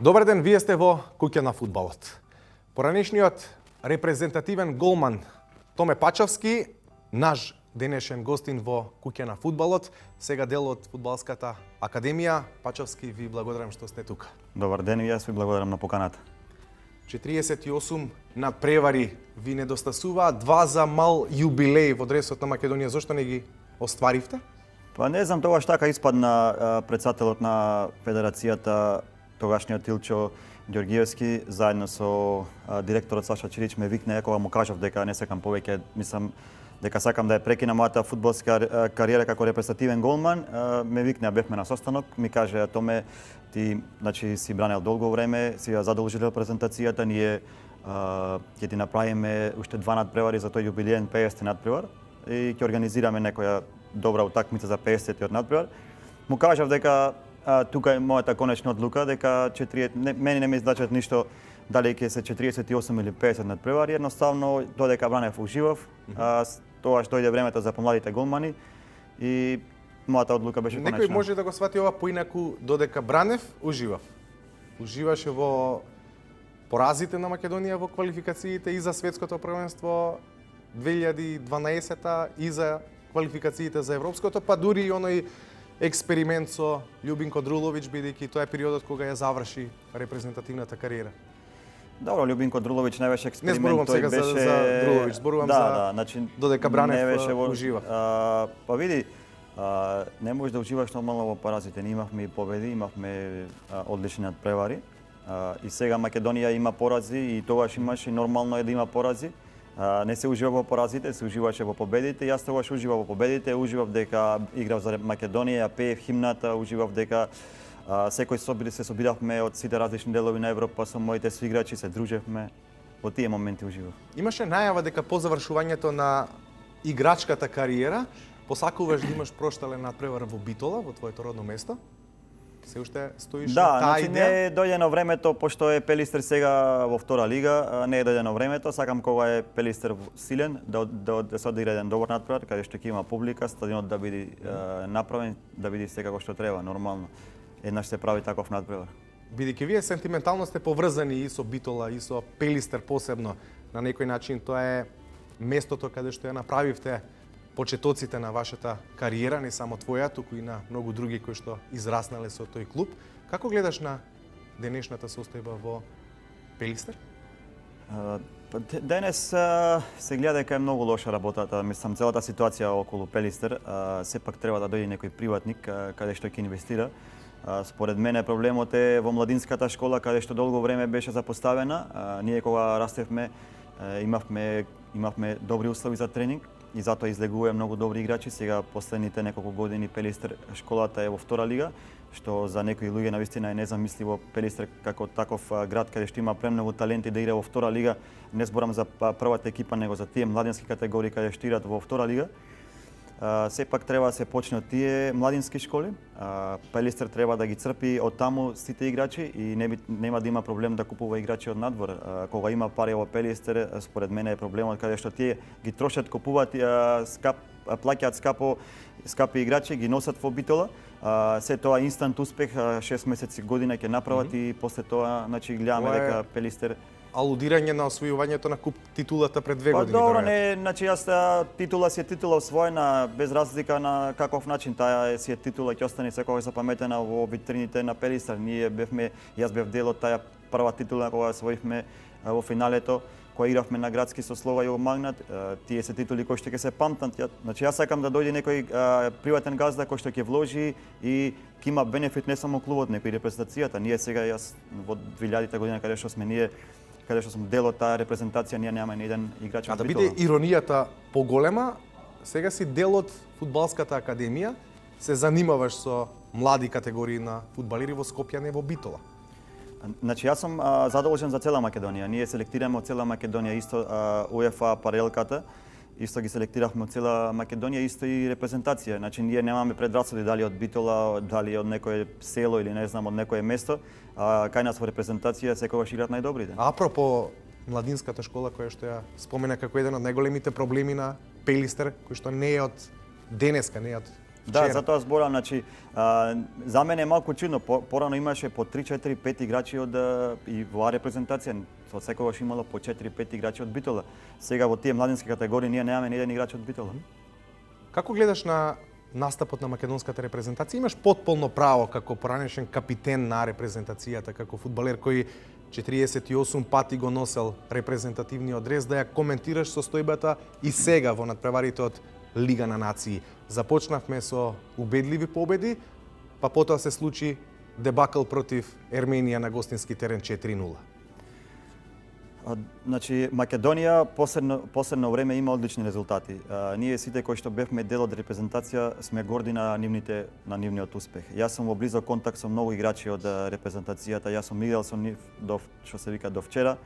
Добар ден, вие сте во Куќа на фудбалот. Поранешниот репрезентативен голман Томе Пачовски, наш денешен гостин во Куќа на фудбалот, сега дел од Фудбалската академија. Пачовски, ви благодарам што сте тука. Добар ден и јас ви благодарам на поканата. 48 надпревари ви недостасуваат, 2 за мал јубилеј во дресот на Македонија. Зошто не ги остваривте? Па не знам, тогаш така испадна председателот на Федерацијата, тогашниот Илчо Ѓоргиевски, заедно со директорот Саша Чирич ме викна кога му кажав дека не сакам повеќе, мислам дека сакам да ја прекинам мојата фудбалска кариера како репрезентативен голман. Ме викна, бевме на состанок, ми каже: Томе, ти значи си бранел долго време, си ја задолжил репрезентацијата, ние ќе ти направиме уште 2 надпревари за тој јубилеен 50 надпревар и ќе организираме некоја добра утакмица за 50-тиот надпревар. Му кажав дека тука е мојата конечна одлука, дека мене не ме издачат ништо дали ќе се 48 или 50 надпревари, едноставно додека бранев уживав, тогаш дојде времето за помладите голмани и мојата одлука беше конечна. Некој може да го свати ова поинаку, додека бранев уживав. Уживаше во поразите на Македонија во квалификациите и за светското првенство 2012 и за квалификациите за европското, па дури и оној експеримент со Љубинко Друловиќ, бидејќи тоа е периодот кога ја заврши репрезентативната кариера. Добро, Љубинко Друловиќ не беше експеримент, не зборувам сега беше за Друловиќ, зборувам значи додека бранев ужива. Па види, не можеш да уживаш нормално во поразите. Ние имавме и победи, имавме одлични надпревари. И сега Македонија има порази и тогаш имаше, нормално е да има порази. Не се ужива во поразите, се уживаше во победите. Јас тогаш уживав во победите, уживав дека играв за Македонија, ја пеев химната, уживав дека секој се собиравме од сите различни делови на Европа со моите соиграчи, се дружевме. Во тие моменти уживав. Имаше најава дека по завршувањето на играчката кариера посакуваш да имаш проштален надпревар во Битола, во твоето родно место. Се уште стоиш на таа идеја? Не е дојдено времето, пошто е Пелистер сега во втора лига, не е дојдено времето. Сакам кога е Пелистер силен да се одигра еден добар надпревар, каде што ќе има публика, стадионот да биде направен, да биде се како што треба, нормално. Еднаш се прави таков надпревар. Бидејќи вие сентиментално сте поврзани и со Битола и со Пелистер посебно, на некој начин тоа е местото каде што ја направивте почетоците на вашата кариера, не само твоја, туку и на многу други кои што израснале со тој клуб. Како гледаш на денешната состојба во Пелистер? Денес се гледа дека е многу лоша работата. Мислам, целата ситуација околу Пелистер, сепак треба да дојде некој приватник каде што ќе инвестира. Според мене проблемот е во младинската школа, каде што долго време беше запоставена. Ние кога растевме имавме добри услови за тренинг и затоа излегува многу добри играчи. Сега последните неколку години Пелистер школата е во втора лига, што за некои луѓе навистина е незамисливо. Пелистер како таков град каде што има премногу таленти да игра во втора лига, не зборам за првата екипа, него за тие младински категории каде што играат во втора лига. Сепак треба да се почне од тие младински школи. Пелистер треба да ги црпи од таму сите играчи и нема да има проблем да купува играчи од надвор. Кога има пари во Пелистер, според мене е проблемот каде што тие ги трошат, купуваат плаќаат скапи играчи, ги носат во Битола. Се тоа инстант успех, 6 месеци, година ќе направат и после тоа значи гледаме дека Пелистер алудирање на освојувањето на куп титулата пред 2 години. Па добро, не, значи јас титула си е титула освоена без разлика на каков начин, таа си е титула ќе остане секогаш запаметена во витрините на Пелистер. Јас бев дел од таа прва титула кога освоивме во финалето, кога игравме на градски со Слова Југо Магнат. Тие се титули кои што ќе се памтат. Значи јас сакам да дојде некој приватен газда кој што ќе вложи и ќе има бенефит не само клубот, него и репрезентацијата. Ние сега јас во 2000-та година каде што сме ние, каде што сум дел од таа репрезентација, ние немаме ни еден играч од Битола. А да биде иронијата поголема, сега си дел од Фудбалската академија, се занимаваш со млади категории на фудбалери во Скопје, не во Битола. Значи јас сум задолжен за цела Македонија. Ние селектираме од цела Македонија, исто УЕФА парелката, исто ги селектиравме од цела Македонија, исто и репрезентација. Значи ние немаме предрасуди дали од Битола, дали од некое село или не знам од некое место. Кај нас во репрезентација секогаш играат најдобрите. Апропо младинската школа која што ја спомена како еден од најголемите проблеми на Пелистер, кој што не е од денеска, не е од Да, затоа зборам, значи, за мене е малку чудно. Порано имаше по 3, 4, 5 играчи од и во репрезентација. Од секогаш имало по 4, 5 играчи од Битола. Сега во тие младински категории ние немаме ни еден играч од Битола. Како гледаш на настапот на македонската репрезентација? Имаш потполно право како поранешен капитен на репрезентацијата, како фудбалер кој 48 пати го носел репрезентативниот дрес, да ја коментираш состојбата и сега во надпреварите од Лига на нации. Започнавме со убедливи победи, па потоа се случи дебакл против Ерменија на гостински терен 4-0. Значи, Македонија последно време има одлични резултати. Ние сите кои што бевме дел од репрезентација сме горди на нивниот успех. Јас сум во близок контакт со многу играчи од репрезентацијата. Јас сум играл со нив до вчера.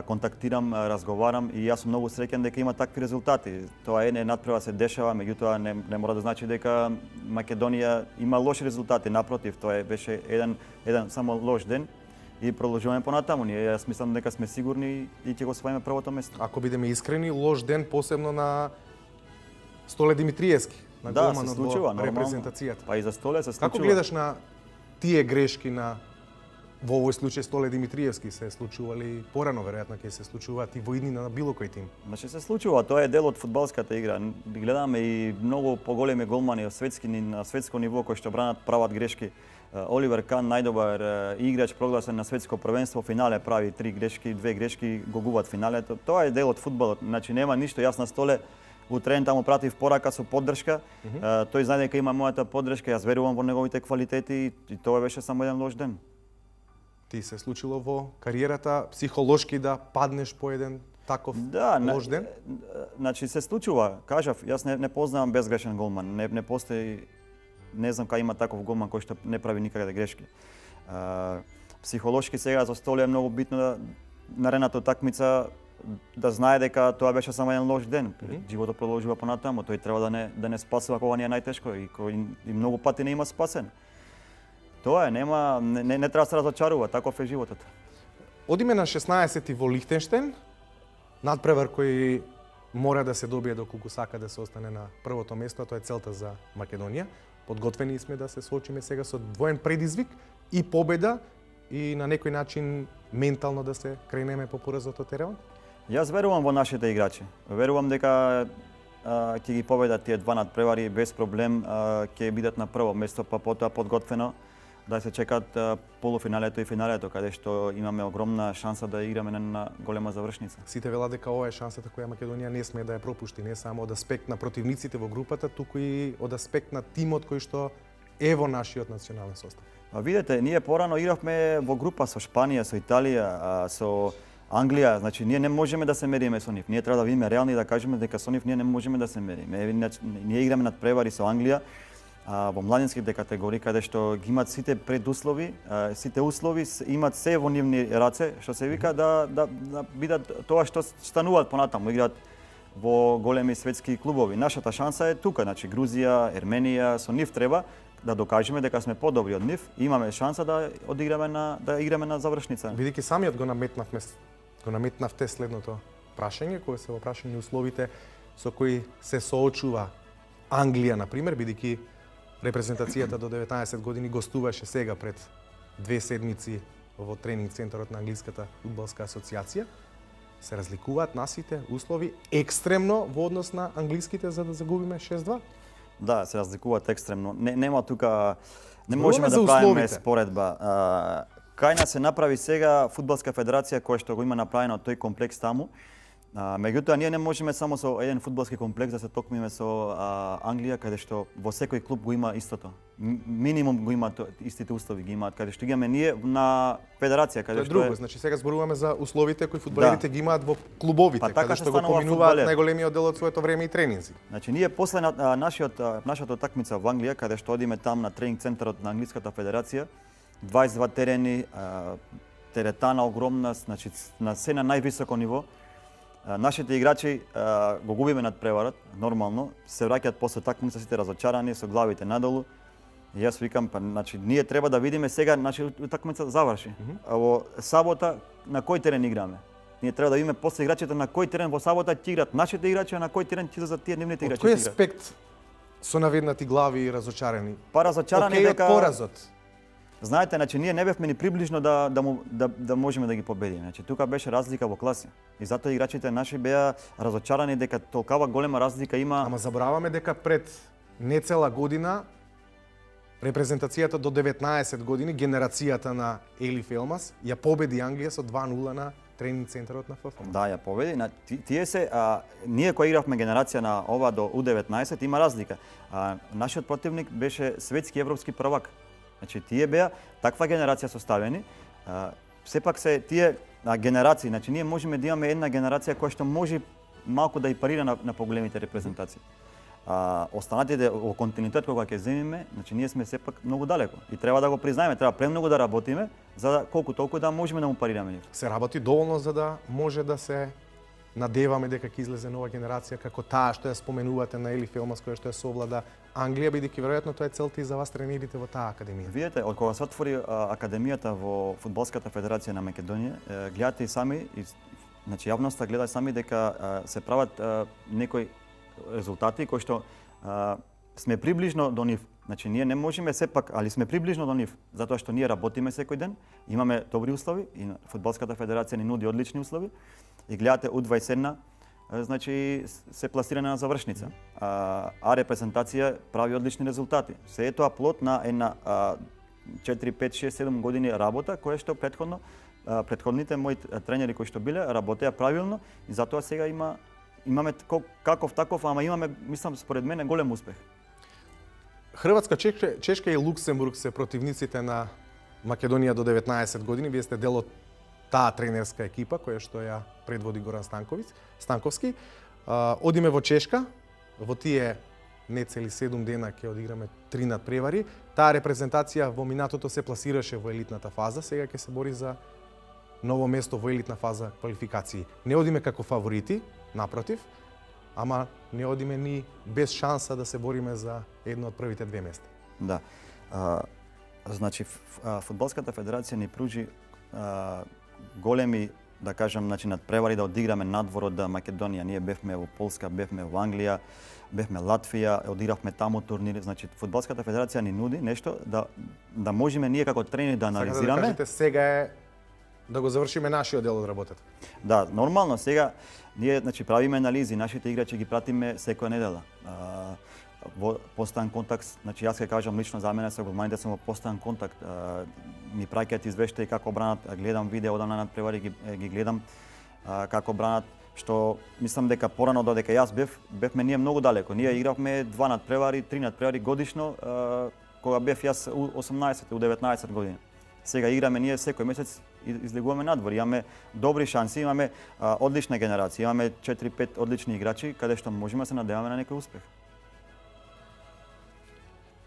Контактирам, разговарам и јас сум многу среќен дека има такви резултати. Тоа е надпревара се дешава, меѓутоа не мора да значи дека Македонија има лоши резултати. Напротив, тоа беше еден само лош ден и продолжуваме понатаму. Јас мислам дека сме сигурни и ќе го освоиме првото место. Ако бидеме искрени, лош ден посебно на Столе Димитриевски, на голманот во репрезентацијата. Па и за Столе се случува. Како гледаш на тие грешки во овој случај Столе Димитриевски се случували порано, веројатно ќе се случуваат и во иднина на било кој тим? Значи се случува, тоа е дел од фудбалската игра. Гледаме и многу поголеми голмани на светско ниво кои што прават грешки. Оливер Кан, најдобар играч, прогласен на светско првенство, финале прави 2 грешки, го губат финалето. Тоа е дел од фудбалот. Значи нема ништо, јас на Столе у трен таму пратив порака со поддршка. Тој знае дека има мојата поддршка, јас верувам во неговите квалитети и тоа беше само еден лош ден. Ти се случило во кариерата психолошки да паднеш по еден таков лош ден? Значи се случува, кажав, јас не познавам безгрешен голман, не постои, не знам кај има таков голман кој што не прави никаде грешки. Психолошки сега за Столе е многу битно наредната такмица да знае дека тоа беше само еден лош ден. Животот продолжува понатаму, тој треба да не спасува кога ни е најтешко и многу пати не има спасен. Тоа е, не треба да се разочарува, таков е животот. Одиме на 16-ти во Лихтенштен, надпревар кој мора да се добие доколку сака да се остане на првото место, тоа е целта за Македонија. Подготвени сме да се соочиме сега со двоен предизвик и победа и на некој начин ментално да се кренеме по поразото терен? Јас верувам во нашите играчи. Верувам дека ќе ги победат тие два надпревари без проблем, ќе бидат на прво место, па потоа подготвено да се чекат полуфиналето и финалето, каде што имаме огромна шанса да играме на голема завршница. Сите велат дека ова е шансата која Македонија не сме да ја пропушти, не само од аспект на противниците во групата, туку и од аспект на тимот кој што е во нашиот национален состав. Видете, ние порано игравме во група со Шпанија, со Италија, со Англија, значи ние не можеме да се мериме со нив. Ние треба да бидеме реални и да кажеме дека со нив ние не можеме да се мериме. Ние играме надпревари со Англија, во младинските категории, каде што ги имат сите предуслови, сите услови, имат се во нивни раце, што се вика да бидат тоа што стануваат понатаму, играат во големи светски клубови. Нашата шанса е тука, значи Грузија, Ерменија, со нив треба да докажеме дека сме подобри од нив и имаме шанса да играме на завршница. Бидејќи самиот го наметнавте следното прашање, кое се во прашање условите со кои се соочува Англија, например, бидејќи репрезентацијата до 19 години гостуваше сега пред 2 седмици во тренинг центарот на Англиската фудбалска асоциација. Се разликуваат насите услови екстремно во однос на англиските за да загубиме 6-2? Да, се разликуваат екстремно. Нема тука, не можеме да правиме споредба. Кај нас се направи сега фудбалска федерација која што го има направено тој комплекс таму. Меѓутоа, ние не можеме само со еден фудбалски комплекс да се токмиме со Англија, каде што во секој клуб го има истото. Минимум го има истите услови ги имаат, каде што ги имаме ние на федерација, каде што друго, значи сега зборуваме за условите кои фудбалерите ги имаат во клубовите, каде што го поминуваат најголемиот дел од своето време и тренинзи. Значи ние после нашата такмица во Англија, каде што одиме там на тренинг центарот на Англиската федерација, 22 терени, теретана огромна, значи на се на највисоко ниво. Нашите играчи го губиме надпреварот, нормално, се враќаат после такмица сите разочарани, со главите надолу. И јас викам, па значи ние треба да видиме сега, значи такмица заврши. Во сабота на кој терен играме? Ние треба да видиме после играчите на кој терен во сабота ќе играат нашите играчи, а на кој терен ќе излезат тие нивните играчи. Од кој аспект Со наведнати глави и разочарани. Па разочарани Океј од дека поразот. знаете, значи ние не бевме ни приближно да можеме да ги победиме. Значи тука беше разлика во класи. И затоа играчите наши беа разочарани дека толкава голема разлика има. Ама забраваме дека пред нецела година репрезентацијата до 19 години, генерацијата на Ели Фелмас, ја победи Англија со 2-0 на тренинг центарот на ФФ. Да, ја победи. Тие се, ние кои игравме генерација на ова до U19 има разлика. Нашиот противник беше светски европски првак. Значи тие беа таква генерација составени. Сепак се тие генерации, значи ние можеме да имаме една генерација која што може малку да и парира на поголемите репрезентации. Останатите во континуитет кога ќе земиме, значи ние сме сепак многу далеко и треба да го признаеме, треба премногу да работиме за да колку толку да можеме да му парираме нив. Се работи доволно за да може да се надеваме дека ќе излезе нова генерација како таа што ја споменувате на Ели Фелмас која што ја совлада Англија, бидејќи веројатно тоа е целта и за вас тренерите во таа академија. Видете, од кога се отвори академијата во Фудбалската федерација на Македонија, гледате и сами, значи јавноста гледа сами дека се прават некои резултати кои што сме приближно до нив. Значи ние не можеме сепак, али сме приближно до нив, затоа што ние работиме секој ден, имаме добри услови и Фудбалската федерација ни нуди одлични услови. И гледате U21, значи се пласирана на завршница. Репрезентација прави одлични резултати. Се е тоа плод на една 4, 5, 6, 7 години работа која што претходните мои тренери кои што биле работеа правилно и затоа сега имаме каков таков, ама имаме, мислам, според мене голем успех. Хрватска, Чешка и Луксембург се противниците на Македонија до 19 години. Вие сте дел од таа тренерска екипа која што ја предводи Горан Станковски. Одиме во Чешка, во тие нецели 7 дена ќе одиграме 3 надпревари. Таа репрезентација во минатото се пласираше во елитната фаза, сега ќе се бори за ново место во елитна фаза квалификации. Не одиме како фаворити, напротив, ама не одиме ни без шанса да се бориме за едно од првите две места. Да. Значи, Фудбалската федерација ни пружи големи, да кажам, значи, надпревари да одиграме надвор од Македонија. Ние бевме во Полска, бевме во Англија, бевме Латвија, одигравме таму турнири. Значи, Фудбалската федерација ни нуди нешто да можеме ние како тренери да анализираме. Сакате да кажете сега е да го завршиме нашиот дел од работата. Да, нормално сега ние значи правиме анализи, нашите играчи ги пратиме секоја недела. Во постојан контакт, значи јас ќе кажам лично за мене се го мајде сум во постојан контакт. Ми праќаат извештаи како бранат, гледам видео на надпревари ги гледам како бранат, што мислам дека порано додека јас бевме ние многу далеко. Ние игравме 2 надпревари, 3 надпревари годишно кога бев јас у 18, у 19 години. Сега играме ние секој месец излегуваме надвор, имаме добри шанси, имаме одлична генерација, имаме 4-5 одлични играчи каде што можеме да се надеваме на некој успех.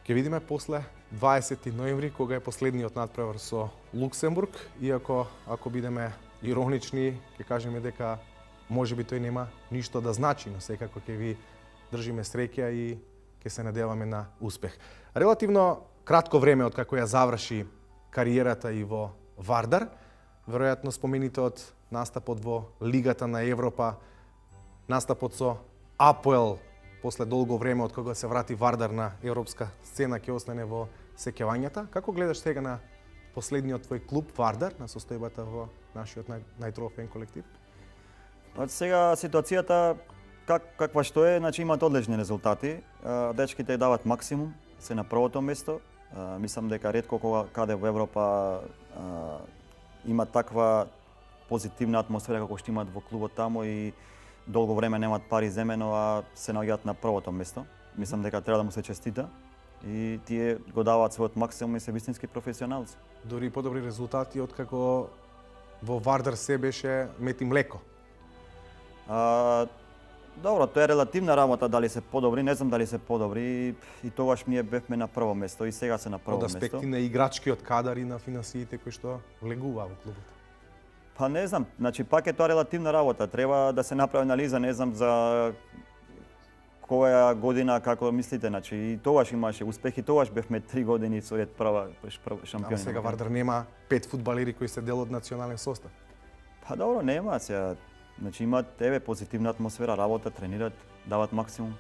Ќе видиме после 20 ноември кога е последниот надпревар со Луксембург, иако ако бидеме иронични, ќе кажеме дека можеби тој нема ништо да значи, но секако ќе ви држиме среќа и ќе се надеваме на успех. Релативно кратко време од како ја заврши кариерата и во Вардар, веројатно спомените од настапот во Лигата на Европа, настапот со АПОЕЛ после долго време од кога се врати Вардар на европска сцена ќе остане во сеќавањата. Како гледаш сега на последниот твој клуб Вардар, на состојбата во нашиот најтрофеен колектив? Од сега ситуацијата каква што е, значи имаат одлични резултати. Дечките дават максимум, се на првото место. Мислам дека ретко каде во Европа има таква позитивна атмосфера како што имаат во клубот таму и долго време немаат пари земено, а се наоѓаат на првото место. Мислам дека треба да му се честита и тие го даваат својот максимум и се вистински професионалци. Дури подобри резултати од како во Вардар се беше мет и млеко. Добро, тоа е релативна работа, дали се подобри, не знам дали се подобри и тогаш ние бевме на прво место и сега се на прво место. Од аспекти на играчкиот кадар и на финансиите кои што влегува во клубот. Па не знам, значи пак е тоа релативна работа, треба да се направи анализа, не знам за која година како мислите, значи и тогаш имаше успехи, тогаш бевме 3 години со ред прва шампиони. Сега Вардар нема 5 фудбалери кои се дел од национален состав. Па добро, нема сега. Значи имаат позитивна атмосфера, работа, тренираат, дават максимум.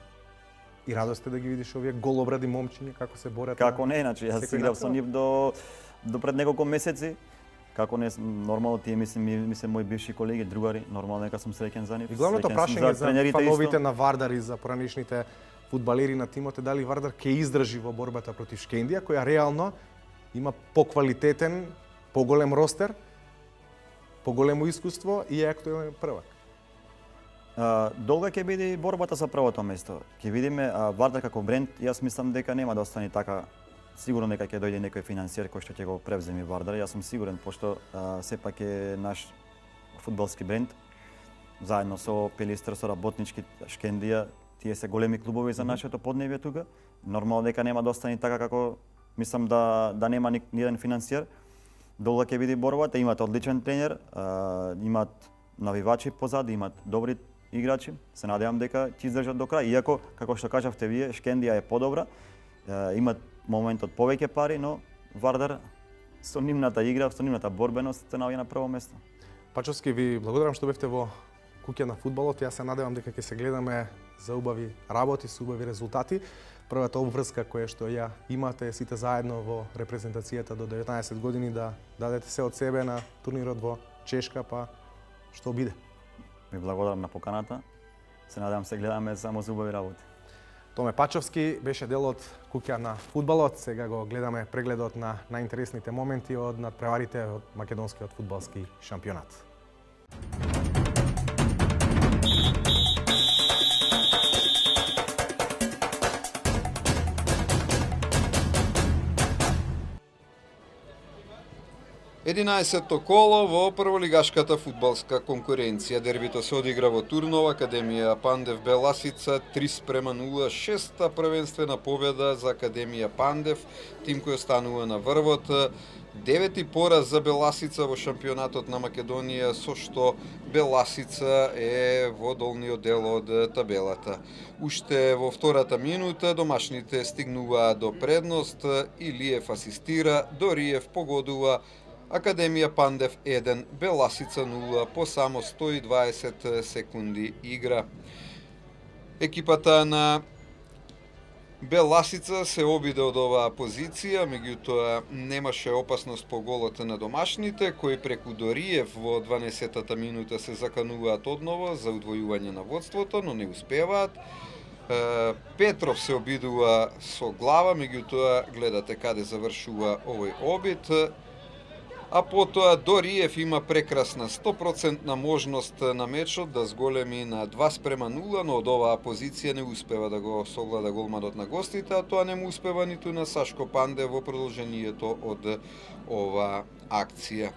и радост е да ги видиш овие голобради момчиња како се борат. Како не, значи јас секој играв со начин. нив до пред неколку месеци. Како не, нормално тие мислам мои бивши колеги, другари, нормално дека сум среќен за нив. И главното Среќен сум прашање за тренерите фановите исто. на Вардар и за поранешните фудбалери на тимот е дали Вардар ќе издржи во борбата против Шкендија, која реално има поквалитетен, поголем ростер, поголемо искуство и е актуелен првак. Долга ќе биде и борбата за првото место. Ќе видиме Вардар како бренд, јас мислам дека нема да остане така. Сигурно дека ќе дојде некој финансиер кој што ќе го превземе Вардар. Јас сум сигурен, пошто сепак е наш фудбалски бренд. Заедно со Пелистер, со Работнички, Шкендија, тие се големи клубови за нашето поднебје тука. Нормално дека нема да остане така како мислам да нема ни еден финансиер. Долга ќе биде борбата, имат одличен тренер, имат навивачи позади, имат добри играчи. Се надевам дека ќе издржат до крај. Иако, како што кажавте вие, Шкендија е подобра, имат моментот повеќе пари, но Вардар со нивната игра, со нивната борбеност се наоѓа на прво место. Пачовски, ви благодарам што бевте во куќа на фудбалот. Јас се надевам дека ќе се гледаме за убави работи, со убави резултати. Првата обврска која што ја имате сите заедно во репрезентацијата до 19 години да дадете се од себе на турнирот во Чешка, па што биде. Ви благодарам на поканата. Се надевам се гледаме само за убави работи. Томе Пачовски беше дел од куќа на фудбалот. Сега го гледаме прегледот на најинтересните моменти од надпреварите од македонскиот фудбалски шампионат. Единаесетто коло во прволигашката фудбалска конкуренција. Дербито се одигра во Турнова, Академија Пандев Беласица 3:0, шеста првенствена победа за Академија Пандев, тим кој останува на врвот. Девети пораз за Беласица во шампионатот на Македонија, со што Беласица е во долниот дел од табелата. Уште во втората минута домашните стигнуваа до предност, Илиев асистира, Дориев погодува, Академија Пандев 1, Беласица 0 по само 120 секунди игра. Екипата на Беласица се обиде од оваа позиција, меѓутоа немаше опасност по голот на домашните, кои преку Дориев во 12-та минута се закануваат одново за удвојување на водството, но не успеваат. Петров се обидува со глава, меѓутоа гледате каде завршува овој обид. А потоа Дориев има прекрасна 100% можност на мечот да зголеми на 2:0, но од оваа позиција не успева да го согледа голманот на гостите, а тоа не му успева ниту на Сашко Пандев во продолжението од оваа акција.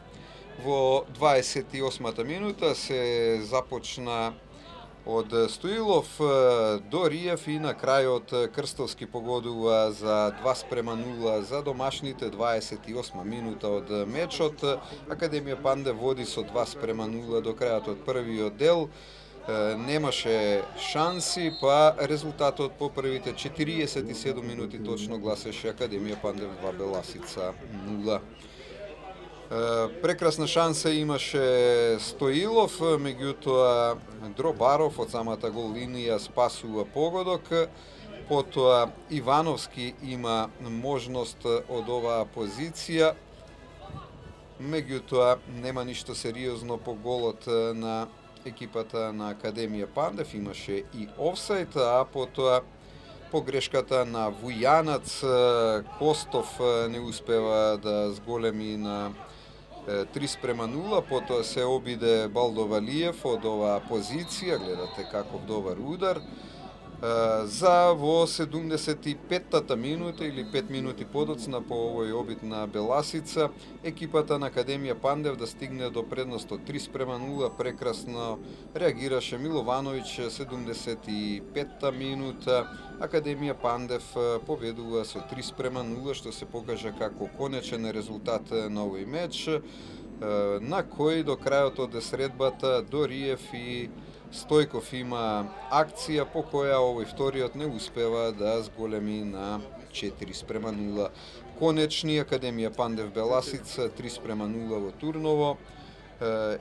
Во 28-та минута се започна од Стоилов, Дориев и на крајот Крстовски погодува за 2:0 за домашните. 28 минута од мечот. Академија Пандев води со 2:0 до крајот од првиот дел. Немаше шанси, па резултатот по првите 47 минути точно гласеше Академија Пандев 2, Беласица 0. Прекрасна шанса имаше Стоилов, меѓутоа Дробаров од самата гол линија спасува погодок. Потоа Ивановски има можност од оваа позиција, меѓутоа нема ништо сериозно по голот на екипата на Академија Пандев, имаше и офсайд, а потоа по грешката на Вујанац Костов не успева да зголеми на 3:0, потоа се обиде Балдо Валиев од оваа позиција, гледате каков добар удар. За во 75-та минута или 5 минути подоцна по овој обид на Беласица, екипата на Академија Пандев да стигне до предност од 3:0, прекрасно реагираше Миловановиќ. 75-та минута Академија Пандев победува со 3:0, што се покажа како конечен резултат на овој меч, на кој до крајот од средбата Дориев и Стојков има акција по која овој вториот не успева да зголеми на 4:0. Конечни Академија Пандев Беласица 3:0 во Турново.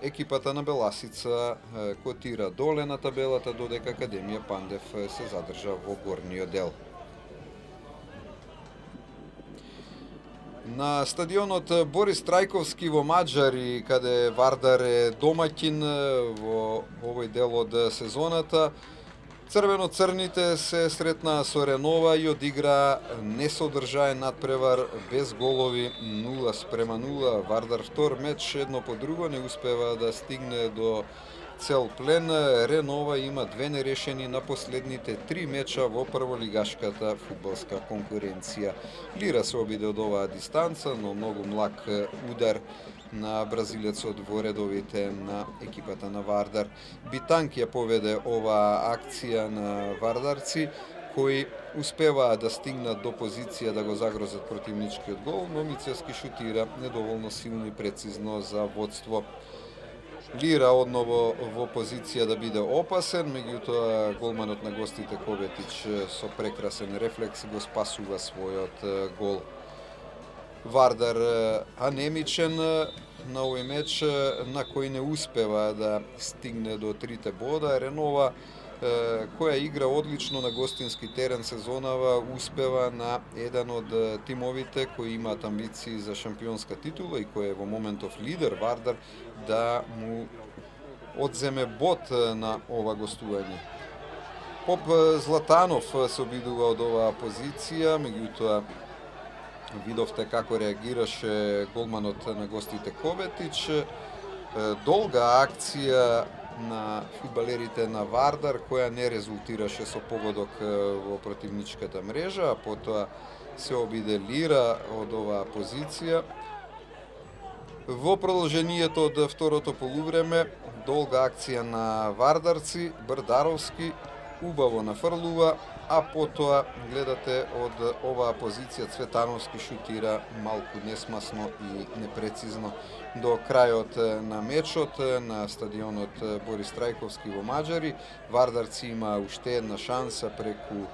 екипата на Беласица котира доле на табелата, додека Академија Пандев се задржа во горниот дел. На стадионот Борис Трајковски во Маđари, каде Вардар е домаќин во овој дел од сезоната, црвено-црните се сретнаа со Ренова и одигра несодржаен надпревар без голови 0-0. Вардар втор меч едно по друго не успева да стигне до цел плен. Ренова има 2 нерешени на последните 3 меча во прволигашката фудбалска конкуренција. Лира се обиде од оваа дистанца, но многу млак удар на бразилецот во редовите на екипата на Вардар. Битанк ја поведе оваа акција на вардарци, кои успеваа да стигнат до позиција да го загрозат противничкиот гол, но Мицевски шутира недоволно силно и прецизно за водство. Лира одново во позиција да биде опасен, меѓутоа голманот на гостите Коветич со прекрасен рефлекс го спасува својот гол. Вардар анемичен на овој меч, на кој не успева да стигне до 3 бода. Ренова, која игра одлично на гостински терен сезонава, успева на еден од тимовите кои имаат амбиции за шампионска титула и кој е во моментов лидер Вардар, да му одземе бод на ова гостување. Поп Златанов се обидува од оваа позиција, меѓутоа видовте како реагираше голманот на гостите Коветич. Долга акција на фудбалерите на Вардар, која не резултираше со погодок во противничката мрежа, а потоа се обиде Лира од оваа позиција. Во продолжението од второто полувреме, долга акција на вардарци, Брдаровски убаво нафрлува, а потоа гледате од оваа позиција Цветановски шутира малку несмасно и непрецизно. До крајот на мечот на стадионот Борис Трајковски во Маđари, вардарци има уште една шанса преку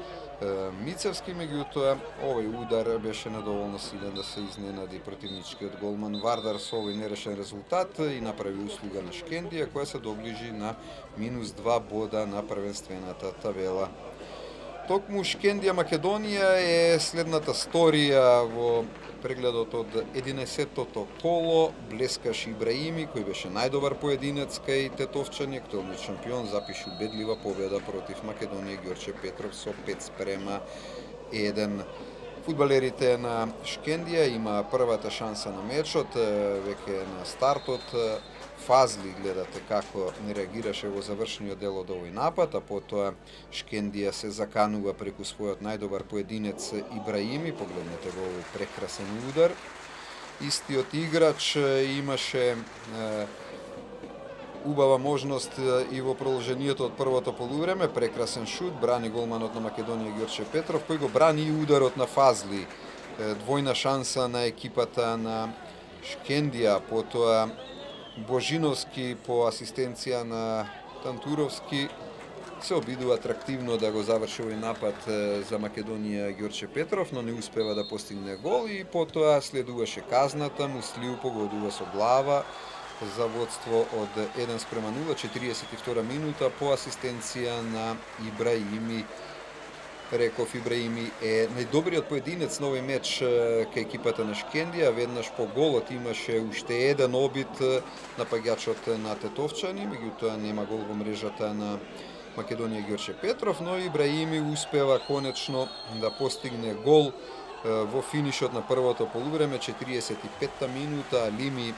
Мицевски, меѓутоа овој удар беше недоволно силен да се изненади противничкиот голман. Вардар со овој нерешен резултат и направи услуга на Шкендија, која се доближи на -2 бода на првенствената табела. Токму Шкендија Македонија е следната сторија во прегледот од 11-тото коло. Блескаш Ибраими, кој беше најдобар поединец кај тетовчани, актуелниот шампион, запише убедлива победа против Македонија Ѓорче Петров со 5-1. Фудбалерите на Шкендија има првата шанса на мечот, веќе на стартот. Фазли гледате како не реагираше во завршниот дел од овој напад, а потоа Шкендија се заканува преку својот најдобар поединец Ибраими. Погледнете го овој прекрасен удар. Истиот играч имаше убава можност и во продолжението од првото полувреме. Прекрасен шут, брани голманот на Македонија Ѓорче Петров, кој го брани и ударот на Фазли. Двојна шанса на екипата на Шкендија, потоа Божиновски по асистенција на Тантуровски се обидува атрактивно да го заврши овој напад за Македонија Ѓорче Петров, но не успева да постигне гол и потоа следуваше казната, Муслиу погодува со глава за водство од 1:0, 42 минута по асистенција на Ибраими. Реков, Ибраими е најдобриот поединец на овој меч кај екипата на Шкендија. Веднаш по голот имаше уште еден обид напаѓачот на тетовчани, меѓутоа нема гол во мрежата на Македонија Ѓорче Петров, но Ибраими успева конечно да постигне гол во финишот на првото полувреме, 45-та минута. Алими,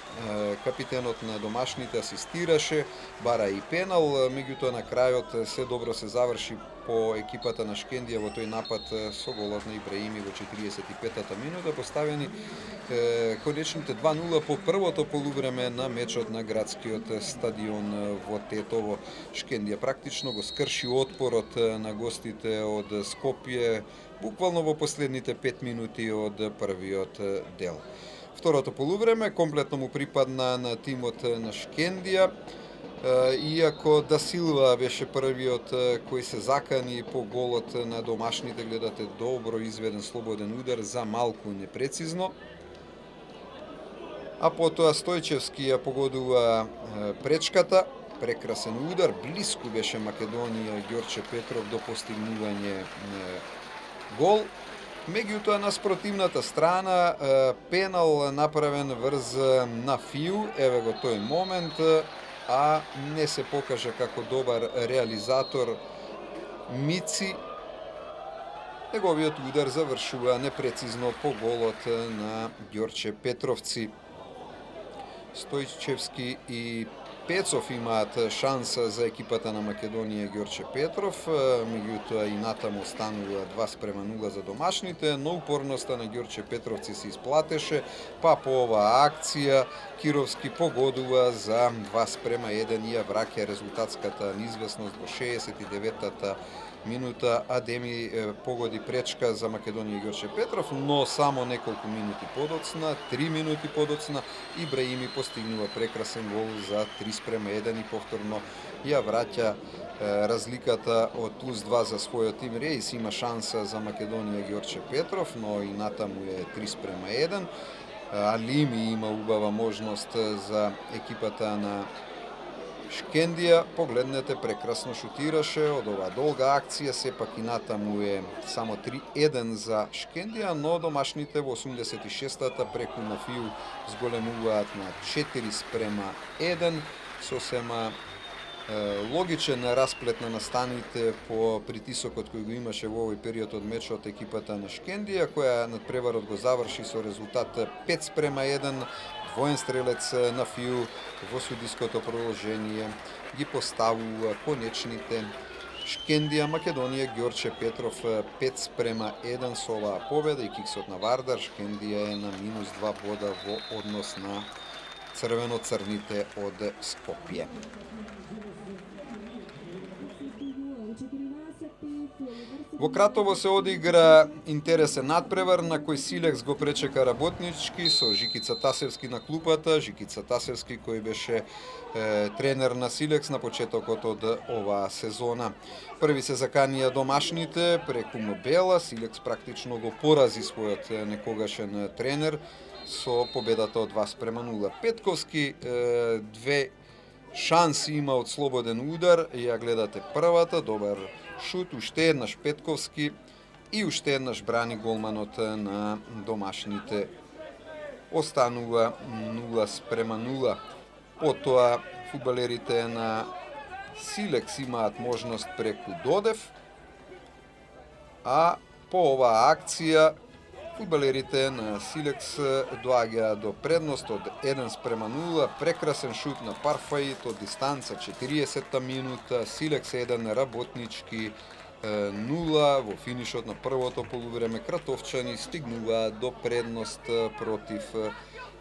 капитенот на домашните, асистираше, бара и пенал, меѓутоа на крајот се добро се заврши по екипата на Шкендија во тој напад со голот на Ибраими во 45-та минута, поставени конечните 2:0 по првото полувреме на мечот на градскиот стадион во Тетово. Шкендија практично го скрши отпорот на гостите од Скопје буквално во последните 5 минути од првиот дел. Второто полувреме комплетно му припадна на тимот на Шкендија, иако Да Силва беше првиот кој се закани по голот на домашните. Гледате добро изведен слободен удар за малку непрецизно. а потоа Стојчевски ја погодува пречката, прекрасен удар, блиску беше Македонија, Ѓорче Петров до постигнување гол. Меѓутоа на спротивната страна пенал направен врз на Фиу, еве го тој момент, а не се покажа како добар реализатор Мици. Неговиот удар завршува непрецизно по голот на Ѓорче Петровци. Стојчевски и Пецов имаат шанса за екипата на Македонија Ѓорче Петров, меѓутоа и натаму останува 2:0 за домашните, но упорноста на Ѓорче Петровци се исплатеше, па по оваа акција Кировски погодува за 2:1 и ја враќа резултатската неизвестност во 69-та минута. Адеми погоди пречка за Македонија Ѓорче Петров, но само неколку минути подоцна, 3 минути подоцна, Ибраими постигнува прекрасен гол за 3:1 и повторно ја враќа разликата од +2 за својот тим. Реис има шанса за Македонија Ѓорче Петров, но и натаму е 3:1. Алими има убава можност за екипата на Шкендија. Погледнете, прекрасно шутираше од оваа долга акција, сепак и натаму е само 3:1 за Шкендија, но домашните во 86-та преку Нафиу зголемуваат на 4:1. Сосема логичен расплет на настаните по притисокот кој го имаше во овој период од мечот екипата на Шкендија, која надпреварот го заврши со резултат 5:1. Двоен стрелец на Фиу во судиското продолжение ги поставува конечните. Шкендија, Македонија, Ѓорче Петров 5:1 со оваа победа и киксот на Вардар. Шкендија е на -2 бода во однос на црвено-црните од Скопје. Во Кратово се одигра интересен надпревар на кој Силекс го пречека Работнички со Жикица Тасевски на клупата. Жикица Тасевски кој беше тренер на Силекс на почетокот од оваа сезона. Први се заканија домашните преку Мобела. Силекс практично го порази својот некогашен тренер со победата од 2:0. Петковски две шанси има од слободен удар. Ја гледате првата, добар шут, уште еднаш Петковски и уште еднаш брани голманот на домашните. Останува 0:0. Потоа фудбалерите на Силекс имаат можност преку Додев, а по оваа акција фудбалерите на Силекс доаѓаат до предност од 1:0. Прекрасен шут на Парфаит од дистанца 40-та минута. Силекс 1, Работнички 0. Во финишот на првото полувреме кратовчани стигнуваат до предност против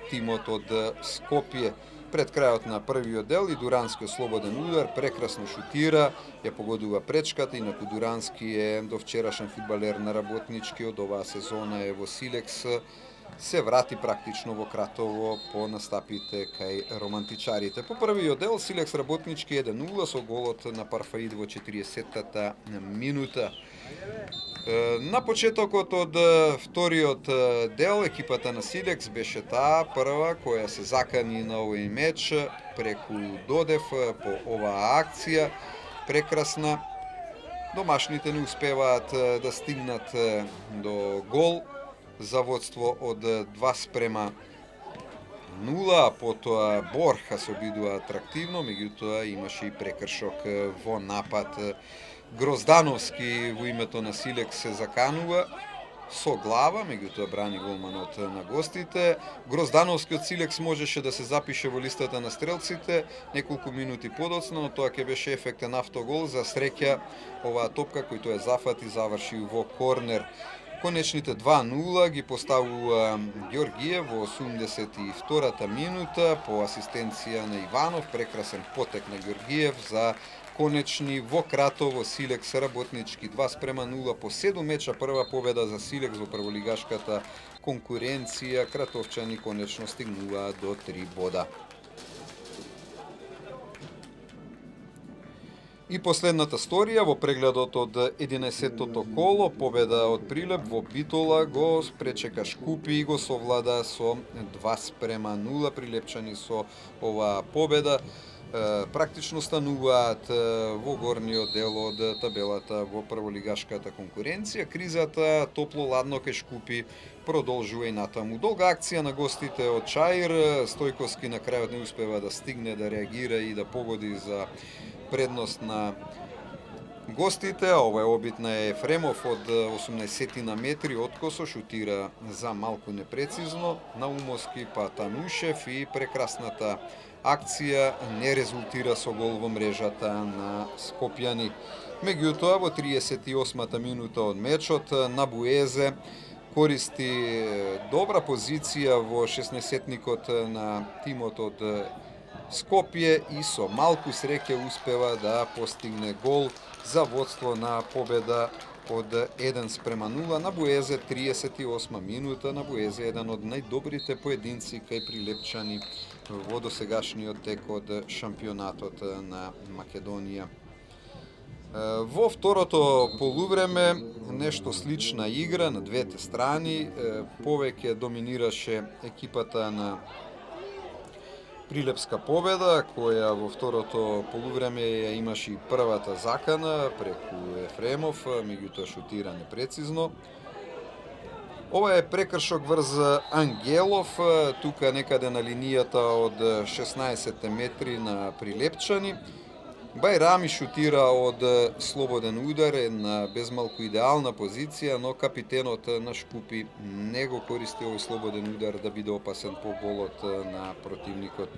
тимот од Скопје. Пред крајот на првиот дел и Дурански слободен удар, прекрасно шутира, ја погодува пречката, инаку Дурански е до вчерашен фудбалер на Работнички, од оваа сезона е во Силекс, се врати практично во Кратово по настапите кај романтичарите. По првиот дел Силекс Работнички 1:0 со голот на Парфаид во 40-та минута. На почетокот од вториот дел екипата на Силекс беше таа прва која се закани на овој меч преку Додев по оваа акција прекрасна. Домашните не успеваат да стигнат до гол за водство од 2:0, а потоа Борха се обидува атрактивно, меѓутоа имаше и прекршок во напад. Гроздановски во името на Силекс се заканува со глава, меѓутоа брани голманот на гостите. Гроздановски од Силекс можеше да се запише во листата на стрелците неколку минути подоцна, но тоа ќе беше ефектен автогол. За среќа оваа топка кој тој зафати заврши во корнер. Конечните 2:0 ги поставува Ѓоргиев во 82-та минута по асистенција на Иванов. Прекрасен потек на Ѓоргиев за конечни во Кратово. Силекс Работнички 2:0 по 7 меча, прва победа за Силекс во прволигашката конкуренција. Кратовчани конечно стигнуваат до 3 бода. И последната сторија во прегледот од 11-тото коло, победа од Прилеп во Битола го пречека Шкупи и го совлада со 2:0. Прилепчани со оваа победа практично стануваат во горниот дел од табелата во прволигашката конкуренција. Кризата топло-ладно кај Шкупи продолжува и натаму. Долга акција на гостите од Чаир, Стојковски на крајот не успева да стигне да реагира и да погоди за предност на гостите. Ова е обид на Ефремов од 18 на метри откосо, шутира за малку непрецизно. Наумовски па Танушев и прекрасната акција не резултира со гол во мрежата на скопјани. Меѓутоа, во 38-та минута од мечот, Набуезе користи добра позиција во 16-никот на тимот од Скопје и со малку среќа успева да постигне гол за водство на победа од 1:0. Набуезе 38 минута. Набуезе еден од најдобрите поединци кај Прилепчани во досегашниот тек од шампионатот на Македонија. Во второто полувреме нешто слична игра на двете страни. Повеќе доминираше екипата на Прилепска победа, која во второто полувреме ја имаше и првата закана преку Ефремов, меѓутоа шутира непрецизно. Ова е прекршок врз Ангелов, тука некаде на линијата од 16 метри на Прилепчани. Бајрами шутира од слободен удар, на безмалку идеална позиција, но капитенот на Шкупи не го користи овој слободен удар да биде опасен по голот на противникот.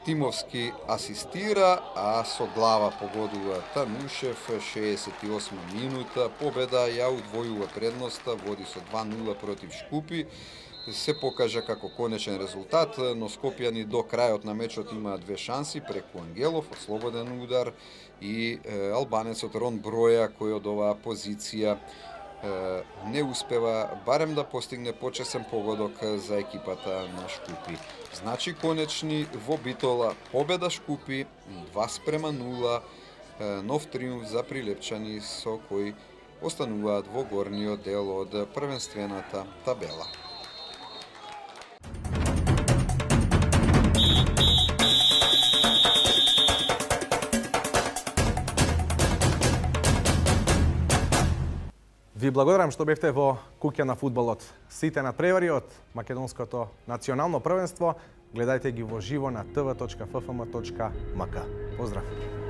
Тимовски асистира, а со глава погодува Танушев, 68 минута. Победа ја удвојува предноста, води со 2:0 против Шкупи. Се покажа како конечен резултат, но скопјани до крајот на мечот имаат две шанси преку Ангелов од слободен удар и албанецот Рон Броја, кој од оваа позиција не успева барем да постигне почесен погодок за екипата на Шкупи. Значи конечни во Битола победа Шкупи 2:0, нов триумф за Прилепчани со кој остануваат во горниот дел од првенствената табела. Ви благодарам што бевте во куќа на фудбалот. Сите надпревари од македонското национално првенство гледајте ги во живо на tv.ffm.mk. Поздрав!